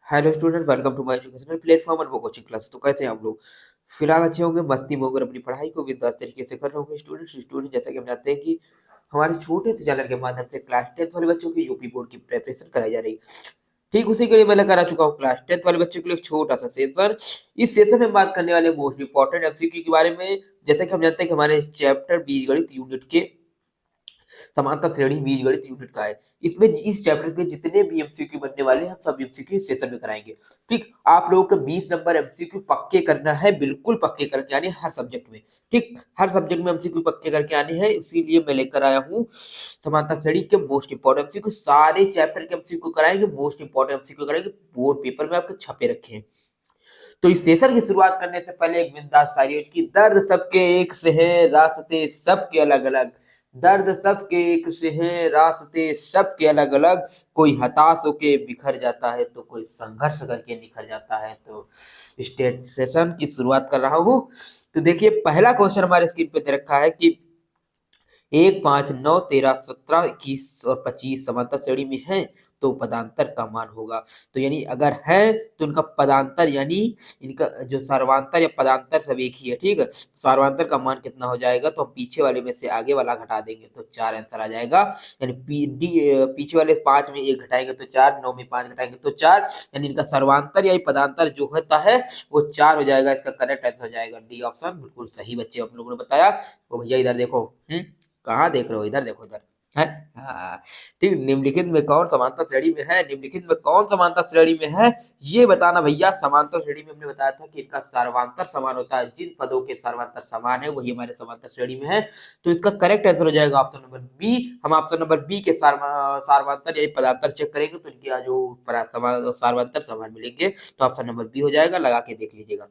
Hello student, welcome to my educational platform और वो coaching class. तो कैसे हैं आप लोग? फिलहाल अच्छे होंगे, मस्ती में होकर अपनी पढ़ाई को बिंदास तरीके से कर रहे होंगे। स्टूडेंट जैसा कि हम जानते हैं कि हमारे छोटे से चैनल के माध्यम से क्लास 10th वाले बच्चों की यूपी बोर्ड की प्रिपरेशन कराई जा रही है। ठीक उसी के लिए मैं लेकर आ चुका हूँ क्लास 10th वाले बच्चों के लिए एक छोटा सा सेशन। इस सेशन में बात करने वाले मोस्ट इंपॉर्टेंट एमसीक्यू के बारे में। जैसा कि हम जानते हैं कि हमारे चैप्टर बीजगणित यूनिट के समांतर श्रेणी बीजगणित यूनिट का है। इसमें इस चैप्टर के जितने भी एमसीक्यू बनने वाले हैं, हम सब एमसीक्यू इस सेशन में कराएंगे। ठीक, आप लोगों को 20 नंबर एमसीक्यू पक्के करना है, बिल्कुल पक्के करके आने हर सब्जेक्ट में। ठीक, हर सब्जेक्ट में एमसीक्यू पक्के करके आने हैं, इसीलिए मैं लेकर आया हूँ समांतर श्रेणी के मोस्ट इंपॉर्टेंट एमसीक्यू। सारे चैप्टर के एमसीक्यू कराएंगे, मोस्ट इंपॉर्टेंट एमसीक्यू कराएंगे, बोर्ड पेपर में आपके छपे रखे हैं। तो इस सेशन की शुरुआत करने से पहले एक बिंदास शायरी की। दर्द सबके एक से है, रास्ते सबके अलग अलग। दर्द सबके एक से है, रास्ते सबके अलग अलग। कोई हताश होके बिखर जाता है तो कोई संघर्ष करके निखर जाता है। तो स्टेट सेशन की शुरुआत कर रहा हूँ। तो देखिए, पहला क्वेश्चन हमारे स्क्रीन पे दे रखा है कि 1, 5, 9, 13, 17, 21 और 25 समांतर श्रेणी में हैं, तो पदांतर का मान होगा। तो यानी अगर है तो उनका पदांतर यानी इनका जो सर्वांतर या पदांतर सब एक ही है। ठीक है, सर्वांतर का मान कितना हो जाएगा, तो हम पीछे वाले में से आगे वाला घटा देंगे तो 4 आंसर आ जाएगा। यानी पीछे वाले 5 में 1 घटाएंगे तो 4, 9 में 5 घटाएंगे तो 4। यानी इनका सर्वांतर या पदांतर जो होता है वो 4 हो जाएगा। इसका करेक्ट आंसर हो जाएगा डी ऑप्शन। बिल्कुल सही बच्चे आप लोगों ने बताया। तो भैया इधर देखो, कहाँ देख रहे हो? इधर देखो, इधर है। हाँ, ठीक। निम्नलिखित में कौन समांतर श्रेणी में है? निम्नलिखित में कौन समांतर श्रेणी में है, ये बताना भैया। समांतर श्रेणी में हमने बताया था कि इनका सर्वांतर समान होता है। जिन पदों के सर्वांतर समान है वही हमारे समांतर श्रेणी में है। तो इसका करेक्ट आंसर हो जाएगा ऑप्शन नंबर बी। हम ऑप्शन नंबर बी के सर्वांतर यानी पदांतर चेक करेंगे तो इनके जो सर्वांतर समान मिलेंगे। तो ऑप्शन नंबर बी हो जाएगा, लगा के देख लीजिएगा।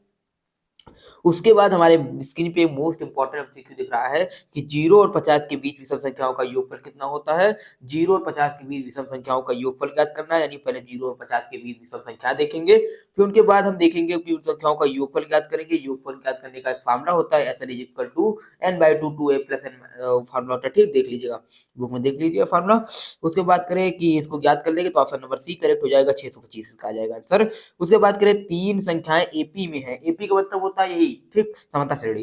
उसके बाद हमारे स्क्रीन पे मोस्ट इंपॉर्टेंट एमसीक्यू दिख रहा है कि 0 और 50 के बीच विषम संख्याओं का योगफल कितना होता है। 0 और 50 के बीच विषम संख्याओं का योगफल ज्ञात करना है। यानी पहले 0 और 50 के बीच विषम संख्या देखेंगे, फिर उनके बाद हम देखेंगे कि उन संख्याओं का योगफल ज्ञात करेंगे। योगफल ज्ञात करने का एक फार्मूला होता है, SN is equal to n/2 2a plus n। Formula होता है, ठीक, देख लीजिएगा, बुक में देख लीजिएगा फार्मूला। उसके बाद करें कि इसको ज्ञात कर लेंगे तो ऑप्शन नंबर सी करेक्ट हो जाएगा, 625 इसका आ जाएगा आंसर। उसके बाद करें 3 संख्याएं एपी में है। एपी का मतलब होता है यही, ठीक, समांतर श्रेणी।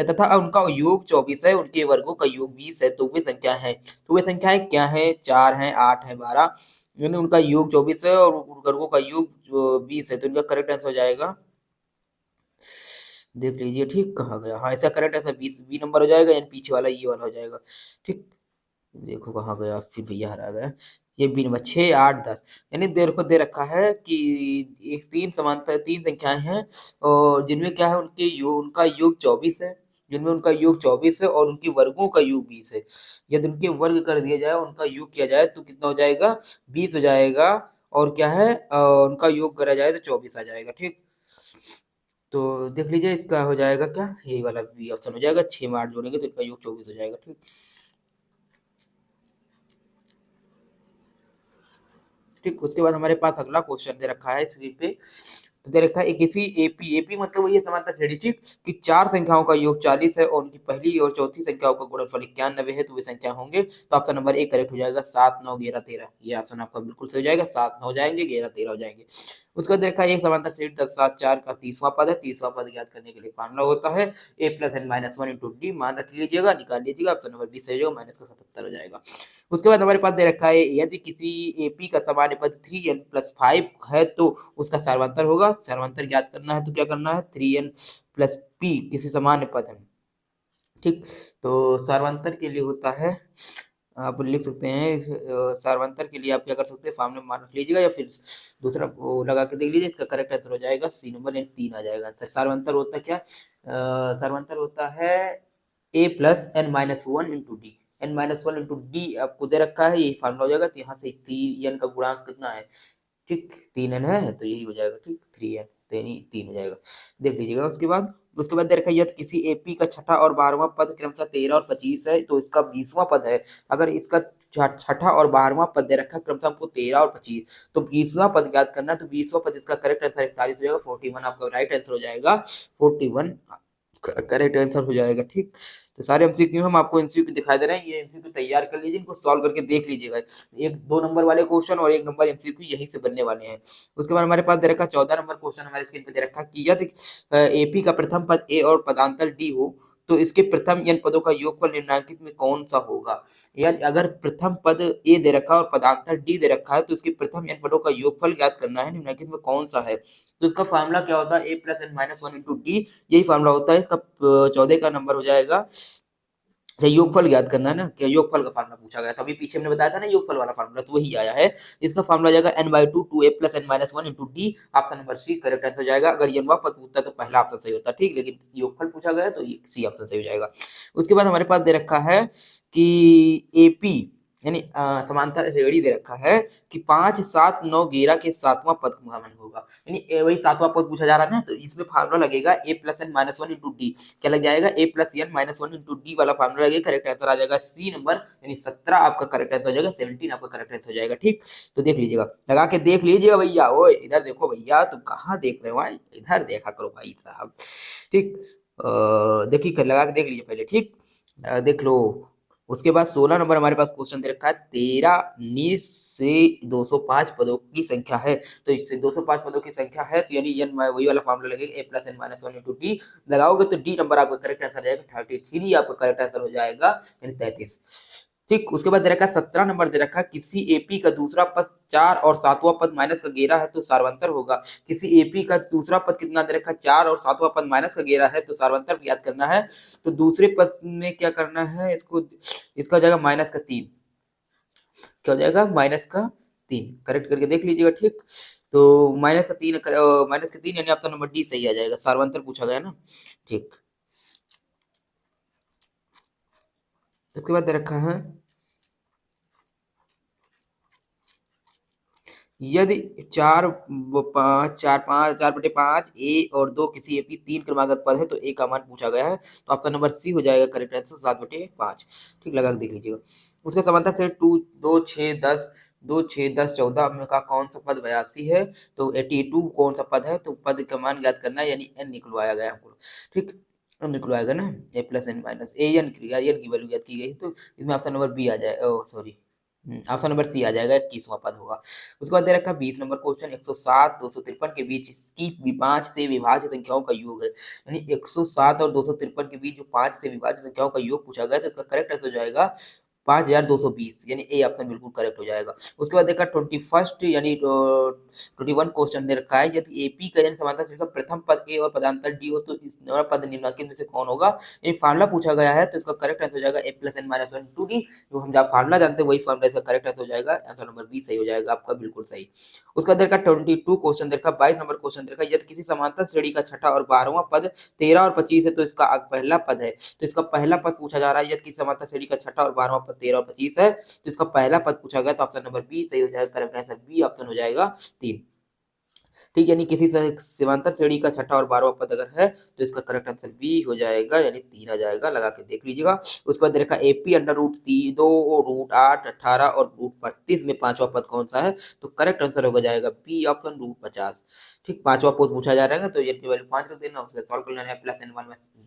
तथा उनका योग 24 है, उनके वर्गों का योग 20 है। तो वे संख्या है, तो वे संख्याएं क्या है? 4 है, 8 है, 12। यानी उनका योग 24 है और उन वर्गों का योग 20 है। तो इनका करेक्ट आंसर हो जाएगा, देख लीजिए, ठीक, कहा गया, हाँ ऐसा करेक्ट आंसर 20 बी नंबर हो जाएगा। यानी पीछे वाला ये वाला हो जाएगा। ठीक, देखो कहाँ गया, फिर भैया हरा गया। ये बी नंबर 6, 8, 10। यानी देर को दे रखा है कि एक तीन समांतर तीन संख्याएं हैं और जिनमें क्या है, उनके योग उनका योग 24 है। जिनमें उनका योग 24 है और उनके वर्गों का योग 20 है। यदि उनके वर्ग कर दिया जाए, उनका योग किया जाए तो कितना हो जाएगा? 20 हो जाएगा। और क्या है, उनका योग करा जाए तो 24 आ जाएगा। ठीक, तो देख लीजिए, इसका हो जाएगा क्या, यही वाला बी ऑप्शन हो जाएगा। 6 में 8 जोड़ेंगे तो इनका योग 24 हो जाएगा। ठीक, ठीक। उसके बाद हमारे पास अगला क्वेश्चन दे रखा है स्क्रीन पे। तो दे रखा है किसी एपी, एपी मतलब वही है समांतर श्रेणी, ठीक, कि 4 संख्याओं का योग 40 है और उनकी पहली और चौथी संख्याओं का गुणनफल 91 है। तो वे संख्या होंगे। तो ऑप्शन नंबर ए करेक्ट हो जाएगा, 7, 9, 11, 13। ये ऑप्शन आपका बिल्कुल सही हो जाएगा। 7 9 हो जाएंगे, 11 13 हो जाएंगे। उसका देखा एक समांतर श्रेणी 10 7 4 का 30वां पद है। 30वां पद ज्ञात करने के लिए फॉर्मूला होता है a plus N minus 1 into D. मान रख लीजिएगा, निकाल लीजिएगा, ऑप्शन नंबर बी सही होगा, माइनस का 77 हो जाएगा। उसके बाद हमारे पास दे रखा है यदि किसी एपी का सामान्य पद 3n प्लस 5 है तो उसका सर्वांतर होगा। सर्वांतर ज्ञात करना है तो क्या करना है? 3n प्लस पी किसी सामान्य पद है। ठीक, तो सर्वांतर के लिए होता है, आप लिख सकते हैं सर्वांतर के लिए आप क्या कर सकते हैं, फॉर्मूला मान रख लीजिएगा या फिर दूसरा वो लगा के देख लीजिए। इसका करेक्ट आंसर हो जाएगा सी नंबर, यानी 3 आ जाएगा आंसर। सर्वांतर होता क्या? सर्वांतर होता है a plus N minus 1 into D. N minus 1 into D आपको दे रखा है, यही फॉर्मूला हो जाएगा। तो यहाँ से 3n का गुणांक कितना है? ठीक, 3n है तो यही हो जाएगा। ठीक, 3n तो यानी 3 हो जाएगा, देख लीजिएगा। उसके बाद दे रखा है यदि किसी एपी का छठा और 12वां पद क्रमशः 13 और 25 है तो इसका 20वां पद है। अगर इसका छठा और 12वां पद दे रखा है क्रमशः हमको 13 और 25, तो 20वां पद याद करना है। तो 20वां पद इसका करेक्ट आंसर 41 हो जाएगा। 41 आपका राइट आंसर हो जाएगा। 41 करेक्ट आंसर हो जाएगा। ठीक, तो सारे एमसीक्यू हम आपको एमसीक्यू दिखाई दे रहे हैं, ये एमसीक्यू तैयार कर लीजिए, इनको सॉल्व करके देख लीजिएगा। एक 2 नंबर वाले क्वेश्चन और 1 नंबर एमसीक्यू यहीं से बनने वाले हैं। उसके बाद हमारे पास दे रखा 14 नंबर क्वेश्चन हमारे स्क्रीन पे दे रखा कि यदि एपी का प्रथम पद ए और पदांतर डी हो तो इसके प्रथम n पदों का योगफल निम्नलिखित में कौन सा होगा। यानी अगर प्रथम पद ए दे रखा है और पदांतर डी दे रखा है तो इसके प्रथम n पदों का योगफल ज्ञात करना है, निम्नलिखित में कौन सा है। तो इसका फार्मूला क्या होता है, A plus N minus one into D, यही फार्मूला होता है इसका। 14 का नंबर हो जाएगा। अच्छा, योगफल ज्ञात करना है ना, क्या योगफल का फार्मूला पूछा गया था अभी पीछे हमने बताया था ना योगफल वाला फार्मूला, तो वही आया है। इसका फार्मूला जाएगा n/2 2a plus n minus one into D. Option number C correct answer हो जाएगा। अगर ये नवा पद पूछता तो पहला ऑप्शन सही होता, ठीक, लेकिन योगफल पूछा गया तो ये सी ऑप्शन सही हो जाएगा। उसके बाद हमारे पास दे रखा है कि एपी यानी समांतर श्रेणी दे रखा है कि 5 7 9 11 के 7वां पद समान होगा, यानी वही 7वां पद पूछा जा रहा है ना, तो इसमें फार्मूला लगेगा A plus N minus one into D. क्या लग जाएगा, A plus N minus one into D वाला फार्मूला लगेगा। करेक्ट आंसर आ जाएगा सी नंबर, यानी 17 आपका करेक्ट आंसर हो जाएगा, 17 आपका करेक्ट आंसर हो जाएगा। ठीक, तो देख लीजिएगा, लगा के देख लीजिएगा भैया। ओए इधर देखो भैया, तुम कहाँ देख रहे हो भाई, इधर देखा करो भाई साहब। ठीक, देखिए लगा के देख लीजिए पहले। ठीक, देख लो। उसके बाद 16 नंबर हमारे पास क्वेश्चन दे रखा है 13 19 से 205 पदों की संख्या है। तो इससे 205 पदों की संख्या है, तो यानी एन वही वाला फार्मूला लगेगा, A plus N minus one into D. लगाओगे तो डी नंबर आपका करेक्ट आंसर जाएगा 33, आपका करेक्ट आंसर हो जाएगा, यानी 33। ठीक, उसके बाद दे रखा 17 नंबर दे रखा किसी एपी का दूसरा पद 4 और 7वां पद माइनस का 11 है तो सार्वंतर होगा। किसी एपी का दूसरा पद कितना दे रखा, 4 और 7वां पद माइनस का 11 है तो सार्वंतर ज्ञात करना है। तो दूसरे पद में क्या करना है, इसको इसका हो जाएगा -3। क्या हो जाएगा, -3। करेक्ट करके देख लीजिएगा। ठीक, तो -3 यानी ऑप्शन नंबर डी सही आ जाएगा, सार्वंतर पूछा गया ना। ठीक, इसके बाद दे रखा है यदि 4/5 ए और 2 किसी एपी 3 क्रमागत पद है तो ए का मान पूछा गया है। तो ऑप्शन नंबर सी हो जाएगा करेक्ट आंसर 7/5। ठीक, लगा के देख लीजिएगा। उसका समांतर से 2 6 10 14 में का कौन सा पद 82 है। तो 82 कौन सा पद है, तो पद का मान ज्ञात करना है, यानी एन निकलवाया गया हमको। ठीक, अब निकलवाएगा ना, ए plus N minus A N की वैल्यू ज्ञात की गई, तो इसमें ऑप्शन नंबर बी आ जाए, सॉरी, ऑप्शन नंबर सी आ जाएगा, 21वां पद होगा। उसके बाद दे रखा 20 नंबर क्वेश्चन 107 253 के बीच इसकी 5 से विभाज्य संख्याओं का योग है। यानी 107 और 253 के बीच जो 5 से विभाज्य संख्याओं का योग पूछा गया, तो इसका करेक्ट आंसर हो जाएगा 5220, यानी ए ऑप्शन बिल्कुल करेक्ट हो जाएगा। उसके बाद देखा 21 यानी 21 क्वेश्चन दे रखा है यदि एपी का यानी समांतर श्रेणी का प्रथम पद ए और पदांतर डी हो तो इस पद निम्नलिखित में से कौन होगा। ये फार्मूला पूछा गया है, तो इसका करेक्ट आंसर हो जाएगा A plus N minus one to D. जो हम जब फार्मूला जानते हैं वही फार्मूला इसका करेक्ट आंसर हो जाएगा, आंसर नंबर बी सही हो जाएगा आपका, बिल्कुल सही। उसका देखा 22 क्वेश्चन देखा 22 नंबर क्वेश्चन देखा यदि किसी समांतर श्रेणी का छठा और 12वां पद 13 और 25 है तो इसका पहला पद है। तो इसका पहला पद पूछा जा रहा है, यदि किसी समांतर श्रेणी का छठा और 12वां पद 13 और 25 है तो इसका पहला पद पूछा गया, तो ऑप्शन नंबर बी सही हो जाएगा, करेक्ट आंसर बी ऑप्शन हो जाएगा 3। ठीक, यानी किसी समांतर श्रेणी का छठा और 12वां पद अगर है तो इसका करेक्ट आंसर बी हो जाएगा, यानी 3 आ जाएगा। लगा के देख लीजिएगा। उसके बाद देखा एपी अंडर रूट 2 रूट 8 18 और रूट 32 में 5वां पद कौन सा है। तो करेक्ट आंसर हो जाएगा बी ऑप्शन रूट 50। ठीक, 5वां पद पूछा जा रहा है तो एन की वैल्यू 5 रख देना, उसके सॉल्व कर लेना है plus N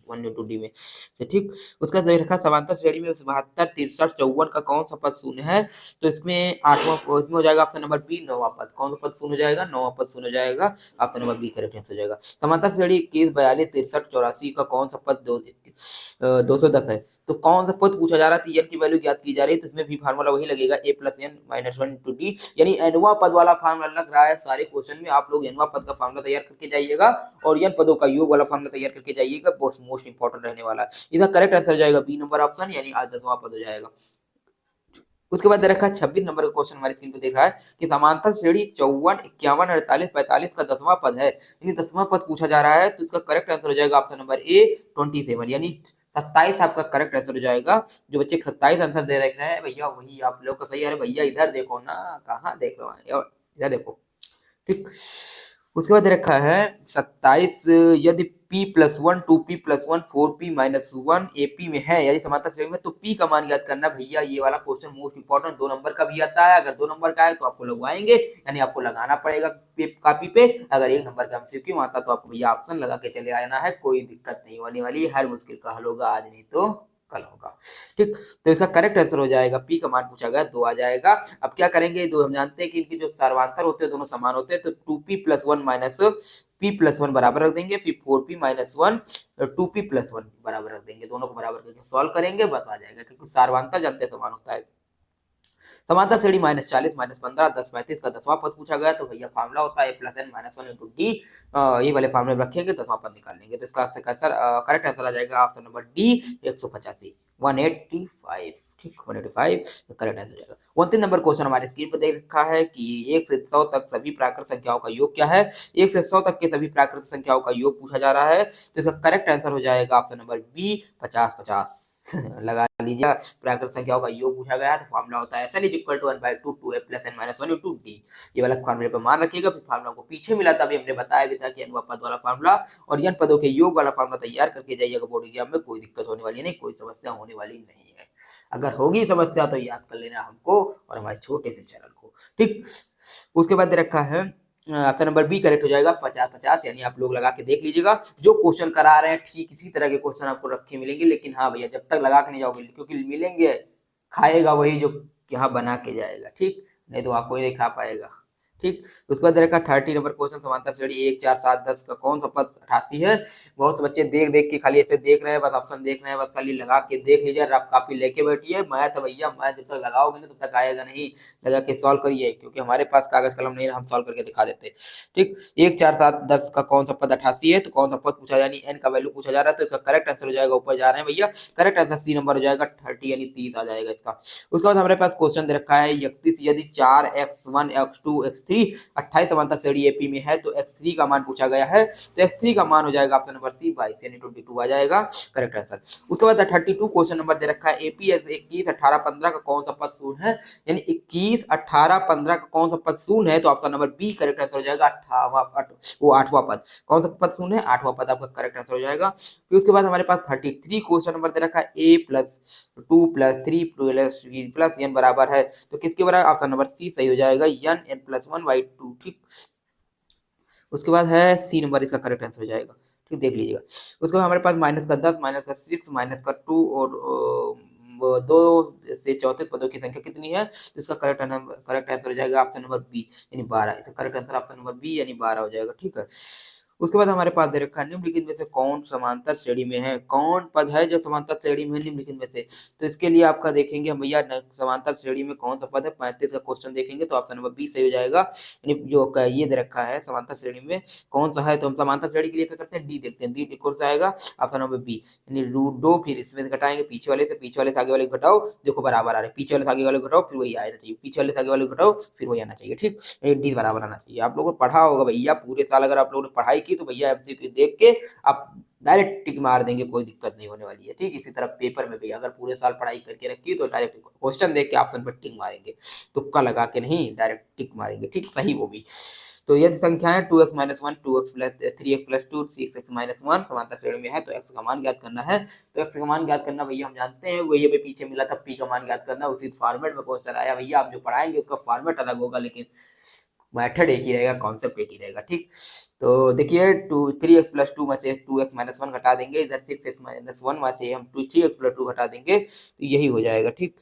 one into D में से। ठीक, उसका देखा समांतर श्रेणी में 72 63 54 का कौन सा पद शून्य है। तो इसमें 8वां इसमें हो जाएगा ऑप्शन नंबर बी 9वां पद। कौन सा पद शून्य हो जाएगा, 9वां पद शून्य हो जाएगा, option number B correct answer हो जाएगा। समांतर श्रेणी 21 42 63 84 का कौन सा पद 210 है। तो कौन सा पद पूछा जा रहा है, एन की वैल्यू ज्ञात की जा रही है, तो इसमें भी फार्मूला वही लगेगा A plus N minus one into D, यानी एनवा पद वाला फार्मूला लग रहा है सारे क्वेश्चन में। आप लोग एनवा पद का फार्मूला तैयार करके जाइएगा और एन पदों का योग वाला फार्मूला तैयार करके जाइएगा, बहुत मोस्ट इंपॉर्टेंट रहने वाला है। इसका करेक्ट आंसर हो जाएगा बी नंबर ऑप्शन, यानी आज 10वां पद हो जाएगा। उसके बाद दे रखा है 26 नंबर का क्वेश्चन हमारे स्क्रीन पे देख रहा है कि समांतर श्रेणी 54 51 48 45 का 10वां पद है, यानी 10वां पद पूछा जा रहा है, तो इसका करेक्ट आंसर हो जाएगा ऑप्शन नंबर ए 27, यानी 27 आपका करेक्ट आंसर हो जाएगा। जो बच्चे 27 आंसर दे रहे हैं भैया वही आप लोग का सही है। भैया इधर देखो ना, कहाँ देख रहे हो, इधर देखो। ठीक, उसके बाद रखा है 27 यदि p+1 2p+1 4p-1 AP में है यानी समांतर श्रेणी में, तो p का मान ज्ञात करना। भैया ये वाला क्वेश्चन मोस्ट इंपॉर्टेंट 2 नंबर का भी आता है। अगर 2 नंबर का है तो आपको लगवाएंगे, यानी आपको लगाना पड़ेगा कॉपी पे। अगर 1 नंबर का एमसीक्यू आता तो आपको भैया ऑप्शन लगा के चले आना है, कोई दिक्कत नहीं होने वाली। हर मुश्किल का हल होगा, आज नहीं तो कल होगा। ठीक, तो इसका करेक्ट आंसर हो जाएगा पी का मान पूछा गया 2 आ जाएगा। अब क्या करेंगे, दो हम जानते हैं कि इनके जो सर्वांतर होते हैं दोनों समान होते हैं, तो 2p+1 माइनस p+1 बराबर रख देंगे, फिर 4p-1 2p+1 बराबर रख देंगे, दोनों को बराबर करके सॉल्व करेंगे, बस आ जाएगा, क्योंकि सर्वांतर जानते हैं समान होता है। समांतर श्रेणी -40 -15 10 35 का 10वां पद पूछा गया, तो भैया फार्मूला होता है a+n-1 इंटू डी। ये वाले फार्मूले रखेंगे, 10वां पद निकाल लेंगे, तो इसका करेक्ट आंसर आ जाएगा ऑप्शन नंबर डी 185 185। ठीक, 185 करेक्ट आंसर जाएगा। 29 नंबर क्वेश्चन हमारे स्क्रीन पर देख रखा है कि 1 से 100 तक सभी प्राकृत संख्याओं का योग क्या है। 1 से 100 तक के सभी प्राकृत संख्याओं का योग पूछा जा रहा है, तो इसका करेक्ट आंसर हो जाएगा ऑप्शन नंबर बी 50 50। लगा लीजिए, प्राकृत संख्याओं का योग पूछा गया है, तो फार्मूला होता है SN = 1/2 2a+n-1 इंटू डी। ये वाला फार्मूले पर मान रखिएगा। फिर फार्मूला को पीछे मिला था, अभी हमने बताया भी था कि n पद वाला फार्मूला और n पदों के योग वाला फार्मूला तैयार करके जाइएगा बोर्ड एग्जाम में, कोई दिक्कत होने वाली नहीं, कोई समस्या होने वाली नहीं है। अगर होगी समस्या तो याद कर लेना हमको और हमारे छोटे से चैनल को। ठीक, उसके बाद दे रखा है आपका नंबर बी करेक्ट हो जाएगा 50 50, यानी आप लोग लगा के देख लीजिएगा। जो क्वेश्चन करा रहे हैं ठीक इसी तरह के क्वेश्चन आपको रखे मिलेंगे, लेकिन हाँ भैया जब तक लगा के नहीं जाओगे, क्योंकि मिलेंगे खाएगा वही जो यहाँ बना के जाएगा। ठीक, नहीं तो वहाँ कोई नहीं खा पाएगा। ठीक, उसके बाद देखा 30 नंबर क्वेश्चन, समांतर श्रेणी 1 4 7 10 का कौन सा पद 88 है। बहुत से बच्चे देख देख के खाली ऐसे देख रहे हैं, बस ऑप्शन देख रहे हैं, बस खाली लगा के देख लीजिए, रफ कॉपी लेके बैठिए। मैथ भैया मैथ जब तक लगाओगे ना तब तक आएगा नहीं, लगा के सॉल्व करिए, क्योंकि हमारे पास कागज कलम नहीं है, हम सॉल्व करके दिखा देते। ठीक, 1 4 7 10 का कौन सा पद 88 है, तो कौन सा पद पूछा, यानी n का वैल्यू पूछा जा रहा है, तो इसका करेक्ट आंसर हो जाएगा, ऊपर जा रहे हैं भैया, करेक्ट आंसर सी नंबर हो जाएगा 30, यानी 30 आ जाएगा इसका। उसके बाद हमारे पास क्वेश्चन दे रखा है 31 यदि 4x1 x2 x3 28 समांतर श्रेणी एपी में है, तो x3 का मान पूछा गया है, तो x3 का मान हो जाएगा ऑप्शन नंबर सी 22, यानी 22 आ जाएगा करेक्ट आंसर। उसके बाद 32 क्वेश्चन नंबर दे रखा है एपी 21 18 15 का कौन सा पद शून्य है, यानी 21 18 15 का कौन सा पद शून्य है, तो option number B correct answer हो जाएगा 8वां पद। कौन सा पद शून्य है, 8वां पद आपका करेक्ट आंसर हो जाएगा। फिर उसके बाद हमारे पास 33 क्वेश्चन नंबर दे रखा है a+2 + 3 + n बराबर है, तो किसके बराबर, ऑप्शन नंबर सी सही हो जाएगा n+1/2। ठीक, उसके बाद है सी नंबर इसका करेक्ट आंसर हो जाएगा। ठीक, देख लीजिएगा। उसके बाद हमारे पास -10 -6 -2 और 2 से 34 पदों की संख्या कितनी है, तो इसका करेक्ट आंसर हो जाएगा ऑप्शन नंबर बी, यानी 12। इसका correct answer option number B यानी 12 हो जाएगा। ठीक है, उसके बाद हमारे पास दे रखा है निम्नलिखित में से कौन समांतर श्रेणी में है, कौन पद है जो समांतर श्रेणी में है निम्नलिखित में से, तो इसके लिए आपका देखेंगे हम भैया समांतर श्रेणी में कौन सा पद है, 35 का क्वेश्चन देखेंगे, तो ऑप्शन नंबर बी सही हो जाएगा। यानी जो ये दे रखा है समांतर श्रेणी में कौन सा है, तो हम समांतर श्रेणी के लिए क्या करते हैं, डी देखते हैं, डी कौन सा आएगा, ऑप्शन नंबर बी, यानी √2, फिर इसमें से घटाएंगे पीछे वाले से आगे वाले घटाओ, देखो बराबर आ रहे, पीछे वाले से आगे वाले घटाओ फिर वही आना चाहिए, पीछे वाले से आगे वाले घटाओ फिर वही आना चाहिए। ठीक, डी बराबर आना चाहिए। आप लोगों ने पढ़ा होगा भैया, पूरे साल अगर आप लोगों ने पढ़ाई की तो भैया एमसीक्यू देख के आप डायरेक्ट टिक मार देंगे, कोई दिक्कत नहीं होने वाली है। ठीक, इसी तरह पेपर में भी अगर पूरे साल पढ़ाई करके रखी तो डायरेक्ट क्वेश्चन देख के ऑप्शन पर टिक मारेंगे, तुक्का लगा के नहीं, डायरेक्ट टिक मारेंगे। ठीक, सही वो भी। तो यदि संख्याएं 2x - 1 2x + 3x + 2 6x - 1 समांतर श्रेणी में है, तो x का मान ज्ञात करना है। तो x का मान ज्ञात करना भैया हम जानते हैं, वही अभी पीछे मिला था, p का मान ज्ञात करना, उसी फॉर्मेट में क्वेश्चन आया भैया। आप जो पढ़ाएंगे उसका फॉर्मेट अलग होगा, लेकिन मेथड एक ही रहेगा, कॉन्सेप्ट एक ही रहेगा। ठीक, तो देखिए 3x + 2 में से 2x - 1 घटा देंगे, इधर 6x - 1 में से हम 3x + 2 घटा देंगे, तो यही हो जाएगा। ठीक,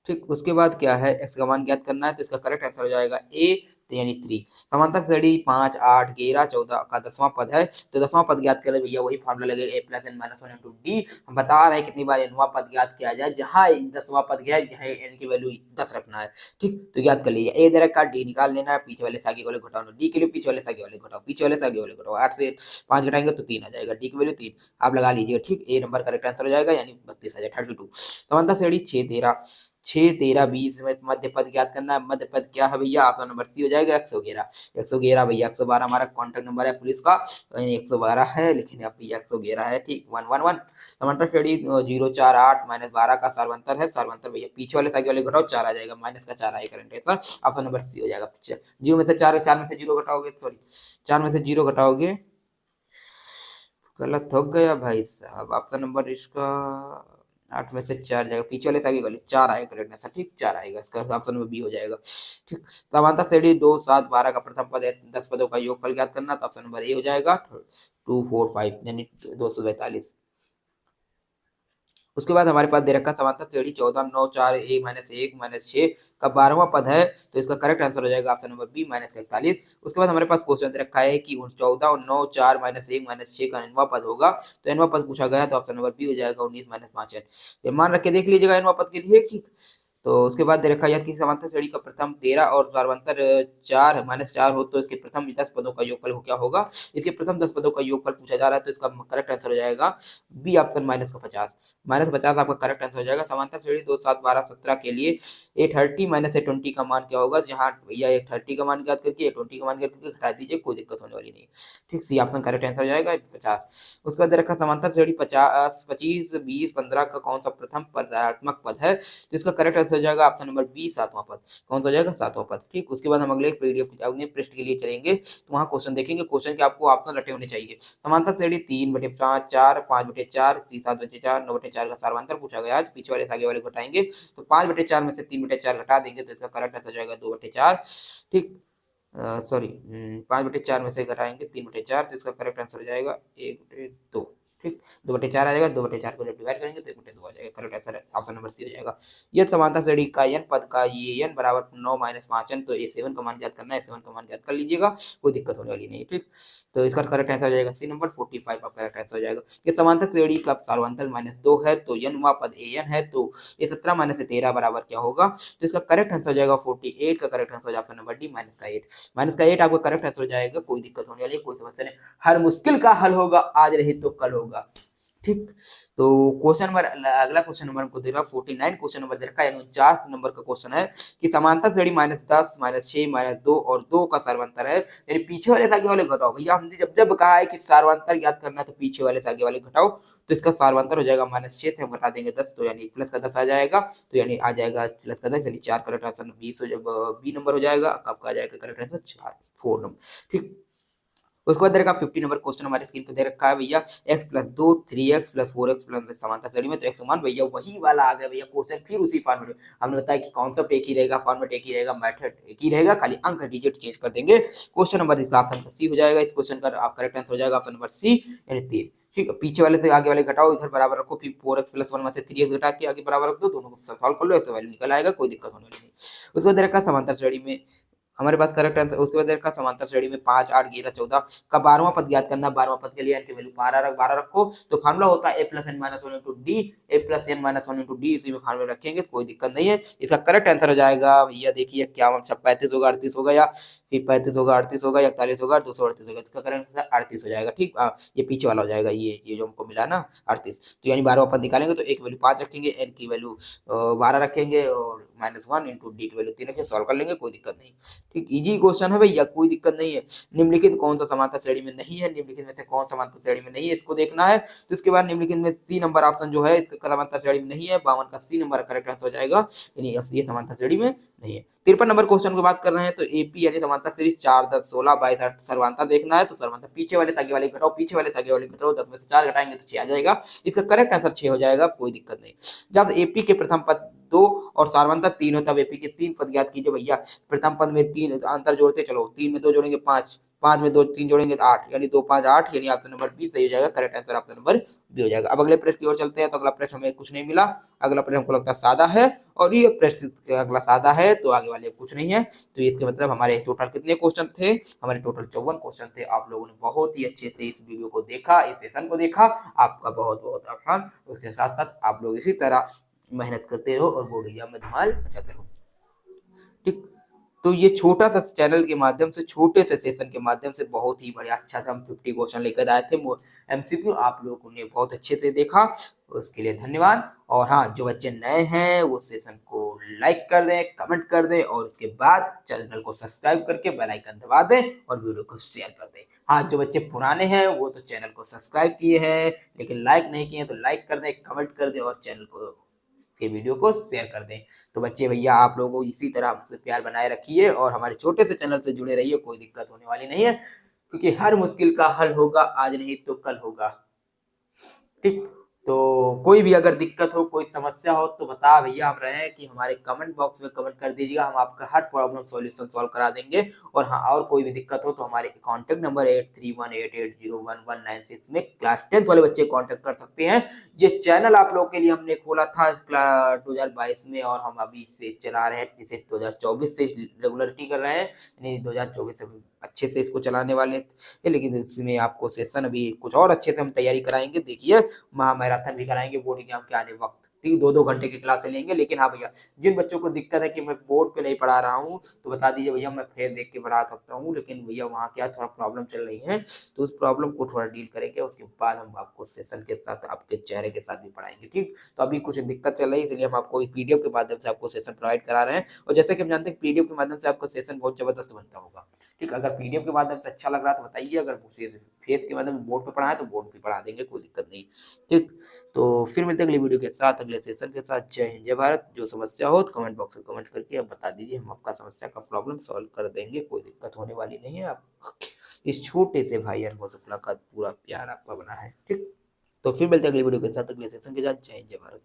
ठीक, उसके बाद क्या है, x का मान ज्ञात करना है, तो इसका करेक्ट आंसर हो जाएगा ए, तो यानी 3। समांतर श्रेणी 5 8 11 14 का 10वां पद है, तो 10वां पद ज्ञात करें भैया, वही फार्मूला लगेगा a+n - 1 इंटू डी। हम बता रहे हैं कितनी बार nवां पद ज्ञात किया जाए, जहां 10वां पद गया यहाँ n की वैल्यू 10 रखना है। ठीक, तो ज्ञात कर लीजिए, ए दे रखा, डी निकाल लेना है, पीछे वाले से आगे वाले घटाओ, डी के लिए पीछे वाले से आगे वाले घटाओ, पीछे वाले से आगे वाले घटाओ, 8 से 5 घटाएंगे तो 3 आ जाएगा, डी की वैल्यू 3 आप लगा लीजिए। ठीक, ए नंबर करेक्ट आंसर हो जाएगा, यानी 32 आ जाएगा 32। समांतर श्रेणी 6 13 6, 13, 20 में मध्य पद ज्ञात करना है। मध्य पद क्या है भैया? ऑप्शन नंबर सी हो जाएगा 111। 111 भैया, 112 हमारा कॉन्टैक्ट नंबर है पुलिस का, 112 है, लेकिन अब भैया 111 है, ठीक। 111 समांतर श्रेणी 048 -12 का सार्वंतर है। सार्वंतर भैया पीछे वाले साइड वाले घटाओ 4 आ जाएगा, माइनस का 4 आएगा correct answer, option number C हो जाएगा। जीरो में से 4, 4 में से 0 घटाओगे, सॉरी 4 में से 0 घटाओगे, गलत हो गया भाई साहब, ऑप्शन नंबर इसका 8 में से 4 जाएगा, पीछे वाले साइड वाले 4 आएगा करेक्ट आंसर, ठीक 4 आएगा, इसका ऑप्शन नंबर बी हो जाएगा, ठीक। समांतर श्रेणी 2, 7, 12 का प्रथम पद है, 10 पदों का योगफल ज्ञात करना, तो ऑप्शन नंबर ए हो जाएगा 2, 4, 5 यानी 242। उसके बाद हमारे पास दे रखा समांतर श्रेणी 14, 9, 4, 1, -1, -6 का 12वां पद है, तो इसका करेक्ट आंसर हो जाएगा ऑप्शन नंबर बी -41। उसके बाद हमारे पास क्वेश्चन दे रखा है कि 14, 9, 4, -1, -6 का nवां पद होगा, तो nवां पद पूछा गया है, तो ऑप्शन नंबर बी हो जाएगा 19, -5n। ये मान रख के देख लीजिएगा nवां पद के लिए, ठीक। तो उसके बाद दे रखा है कि समांतर श्रेणी का प्रथम 13 और सार्वंतर 4 -4 हो, तो इसके प्रथम 10 पदों का योगफल क्या होगा? इसके प्रथम 10 पदों का योगफल पूछा जा रहा है, तो इसका करेक्ट आंसर हो जाएगा बी ऑप्शन -50। -50 आपका करेक्ट आंसर हो जाएगा। समांतर श्रेणी 2, 7, 12, 17 के लिए A30 - A20 का मान क्या होगा? जहाँ भैया A30 का मान ज्ञात करके A20 का मान ज्ञात करके घटा दीजिए, कोई दिक्कत होने वाली नहीं, ठीक। सी ऑप्शन करेक्ट आंसर हो जाएगा 50। उसके बाद दे रखा समांतर श्रेणी 50, 25, 20, 15 का कौन सा प्रथम पदात्मक पद है? तो इसका करेक्ट आंसर हो जाएगा ऑप्शन नंबर बी 7वां पद। कौन सा हो जाएगा? 7वां पद, ठीक। उसके बाद हम अगले पृष्ठ के लिए चलेंगे, तो वहाँ क्वेश्चन देखेंगे, क्वेश्चन के आपको ऑप्शन रटे होने चाहिए। समांतर श्रेणी 3/5, 4, 5/4, 7/4, 9/4 का सार्वंतर पूछा गया है, तो पीछे वाले से आगे वाले घटाएंगे, तो 5/4 में से 3/4 घटा देंगे, तो इसका करेक्ट आंसर हो जाएगा 2/4, ठीक। सॉरी 5/4 में से घटाएंगे 3/4, तो इसका करेक्ट आंसर हो जाएगा 1/2, ठीक। 2/4 आ जाएगा, 2/4 को जब डिवाइड करेंगे तो 1/2 आ जाएगा, correct answer option number C हो जाएगा। यह समांतर श्रेणी का n पद का ये n बराबर 9 - 5n, तो A7 का मान ज्ञात करना है, A7 का मान ज्ञात कर लीजिएगा, कोई दिक्कत होने वाली नहीं है, ठीक। तो इसका करेक्ट आंसर हो जाएगा सी नंबर 45 का करेक्ट आंसर हो जाएगा। ये समांतर श्रेणी का सार्वंतर -2 है, तो n वा पद an है, तो ये 17 - 13 बराबर क्या होगा? तो इसका करेक्ट आंसर हो जाएगा 48 का करेक्ट आंसर हो जाएगा ऑप्शन नंबर डी -8 आपका करेक्ट आंसर हो जाएगा, कोई दिक्कत होने वाली है, कोई समस्या नहीं, हर मुश्किल का हल होगा, आज नहीं तो कल होगा, ठीक। तो क्वेश्चन नंबर अगला क्वेश्चन नंबर हमको दे रहा है 49, क्वेश्चन नंबर दे रखा है 49 नंबर का क्वेश्चन है कि समांतर श्रेणी -10, -6, -2 और 2 का सार्वंतर है, यानी पीछे वाले से आगे वाले घटाओ। भैया हमने जब जब कहा है कि सार्वंतर ज्ञात करना है, तो पीछे वाले से आगे वाले घटाओ, तो इसका सार्वंतर हो जाएगा -6 से हम घटा देंगे 10, तो यानी प्लस का 10 आ जाएगा, तो यानी आ जाएगा प्लस का 10, यानी 4 करेक्ट आंसर बी नंबर हो जाएगा, आपका आ जाएगा करेक्ट आंसर 4 नंबर, ठीक। उसके बाद दे रखा 50 नंबर क्वेश्चन हमारे स्क्रीन पे दे रखा है भैया x+2 3x + 4x + समांतर श्रेणी में, तो x मान भैया वही वाला आ गया भैया क्वेश्चन, फिर उसी फॉर्मेट में हमने बताया कि कॉन्सेप्ट एक ही रहेगा, फॉर्मेट एक ही रहेगा, मेथड एक ही रहेगा, खाली अंक डिजिट चेंज कर देंगे। क्वेश्चन नंबर इसका ऑप्शन सी हो जाएगा, इस क्वेश्चन का आप करेक्ट आंसर हो जाएगा ऑप्शन नंबर सी यानी 3, ठीक है। पीछे वाले से आगे वाले घटाओ, इधर बराबर रखो, फिर 4x + 1 में से 3x घटा के आगे बराबर रख दो, दोनों को सॉल्व कर लो, इसका वैल्यू निकल आएगा, कोई दिक्कत होने वाली नहीं। उसके बाद दे रखा समांतर श्रेणी में हमारे पास करेक्ट आंसर, उसके बाद देखा समांतर श्रेणी में 5, 8, 11, 14 का 12वां पद ज्ञात करना। 12वां पद के लिए n की वैल्यू 12 रखो, तो फार्मूला होता है a + n - 1 * d, a + n - 1 * d, इसी में फार्मूला रखेंगे, कोई दिक्कत नहीं है। इसका करेक्ट आंसर हो जाएगा भैया, देखिए क्या 35 होगा, 38 होगा, या फिर 35 होगा, 38 होगा, 41 होगा, 238 होगा, इसका करेक्ट आंसर 38 हो जाएगा, ठीक। ये पीछे वाला हो जाएगा, ये जो हमको मिला ना 38, तो यानी 12वां पद निकालेंगे, तो a की वैल्यू 5 रखेंगे, n की वैल्यू 12 रखेंगे, और -1 * d की वैल्यू 3 रखेंगे, सॉल्व कर लेंगे, कोई दिक्कत नहीं, ठीक। इजी क्वेश्चन है भैया, कोई दिक्कत नहीं है। निम्नलिखित कौन सा समांतर श्रेणी में नहीं है? निम्नलिखित में से कौन समांतर श्रेणी में नहीं है, इसको देखना है। तो इसके बाद निम्नलिखित में सी नंबर ऑप्शन जो है, इसका समांतर श्रेणी में नहीं है, 52 का सी नंबर करेक्ट आंसर हो जाएगा, यानी ये समांतर श्रेणी में नहीं है। 53 नंबर क्वेश्चन की बात कर रहे हैं, तो एपी यानी समांतर श्रेणी 4, 10, 16, 22, 8 सर्वांतर देखना है, तो सर्वांतर पीछे वाले से आगे वाले घटाओ, पीछे वाले से आगे वाले घटाओ, 10 में से 4 घटाएंगे तो 6 आ जाएगा, इसका करेक्ट आंसर 6 हो जाएगा, कोई दिक्कत नहीं। जब एपी के प्रथम पद 2 और सार्वंतर 3 होता है, एपी के 3 पद ज्ञात कीजिए भैया। प्रथम पद में 3 अंतर जोड़ते चलो, 3 में 2 जोड़ेंगे 5, 5 में 2 3 जोड़ेंगे 8, यानी 2 5 8, यानी ऑप्शन नंबर बी सही हो जाएगा, correct answer option number B हो जाएगा। अब अगले प्रश्न की ओर चलते हैं, तो अगला प्रश्न हमें कुछ नहीं मिला, अगला प्रश्न हमको लगता है सादा है, और ये प्रश्न अगला सादा है, तो आगे वाले कुछ नहीं है, तो इसके मतलब हमारे टोटल कितने क्वेश्चन थे? हमारे टोटल 54 क्वेश्चन थे। आप लोगों ने बहुत ही अच्छे से इस वीडियो को देखा, इस सेशन को देखा, आपका बहुत बहुत आभार। उसके साथ साथ आप लोग इसी तरह मेहनत करते रहो और बोर्ड एग्जाम में धमाल मचाते रहो, ठीक। तो ये छोटा सा चैनल के माध्यम से, छोटे से सेशन के माध्यम से बहुत ही बढ़िया अच्छा से हम 50 क्वेश्चन लेकर आए थे एमसीक्यू, आप लोगों ने बहुत अच्छे से देखा, उसके लिए धन्यवाद। और हाँ, जो बच्चे नए हैं वो सेशन को लाइक कर दें, कमेंट कर दें और उसके बाद चैनल को सब्सक्राइब करके बेल आइकन दबा दें और वीडियो को शेयर कर दें। हाँ, जो बच्चे पुराने हैं वो तो चैनल को सब्सक्राइब किए हैं, लेकिन लाइक नहीं किए हैं तो लाइक कर दें, कमेंट कर दें और चैनल को फिर वीडियो को शेयर कर दें। तो बच्चे भैया आप लोगों को इसी तरह हमसे प्यार बनाए रखिए और हमारे छोटे से चैनल से जुड़े रहिए, कोई दिक्कत होने वाली नहीं है, क्योंकि हर मुश्किल का हल होगा, आज नहीं तो कल होगा। ठीक, तो कोई भी अगर दिक्कत हो, कोई समस्या हो तो बता भैया हम रहे हैं कि हमारे कमेंट बॉक्स में कमेंट कर दीजिएगा, हम आपका हर प्रॉब्लम सॉल्यूशन सॉल्व करा देंगे। और हाँ, और कोई भी दिक्कत हो तो हमारे कॉन्टैक्ट नंबर 8318801196 में क्लास 10th वाले बच्चे कॉन्टैक्ट कर सकते हैं। ये चैनल आप लोगों के लिए हमने खोला था 2022 में और हम अभी इसे चला रहे हैं, इसे 2024 से रेगुलरिटी कर रहे हैं, यानी 2024 से अच्छे से इसको चलाने वाले थे, लेकिन इसमें आपको सेशन अभी कुछ और अच्छे से हम तैयारी कराएंगे। देखिए, महामैराथन भी कराएंगे बोर्ड एग्जाम के आने वक्त, ठीक, 2-2 घंटे की क्लासें लेंगे। लेकिन हाँ भैया, जिन बच्चों को दिक्कत है कि मैं बोर्ड पे नहीं पढ़ा रहा हूँ तो बता दीजिए भैया, मैं फिर देख के पढ़ा सकता हूँ, लेकिन भैया वहाँ क्या थोड़ा प्रॉब्लम चल रही है, तो उस प्रॉब्लम को थोड़ा डील करेंगे, उसके बाद हम आपको सेशन के साथ आपके चेहरे के साथ भी पढ़ाएंगे। ठीक, तो अभी कुछ दिक्कत चल रही है, इसलिए हम आपको पीडीएफ के माध्यम से आपको सेशन प्रोवाइड करा रहे हैं। और जैसे कि हम जानते हैं पीडीएफ के माध्यम से आपका सेशन बहुत जबरदस्त बनता होगा। ठीक, अगर पीडीएफ के माध्यम से अच्छा लग रहा है तो बताइए, अगर फेस के माध्यम से बोर्ड पे पढ़ाए तो बोर्ड पे पढ़ा देंगे, कोई दिक्कत नहीं। ठीक, तो फिर मिलते हैं अगली वीडियो के साथ, अगले सेशन के साथ। जय हिंद, जय भारत। जो समस्या हो तो कमेंट बॉक्स में कमेंट करके आप बता दीजिए, हम आपका समस्या का प्रॉब्लम सॉल्व कर देंगे, कोई दिक्कत होने वाली नहीं है। आप इस छोटे से भाई अनुभव शुक्ला का पूरा प्यार आपका बना है। ठीक, तो फिर मिलते हैं अगली वीडियो के साथ, अगले सेशन के साथ। जय हिंद, जय भारत।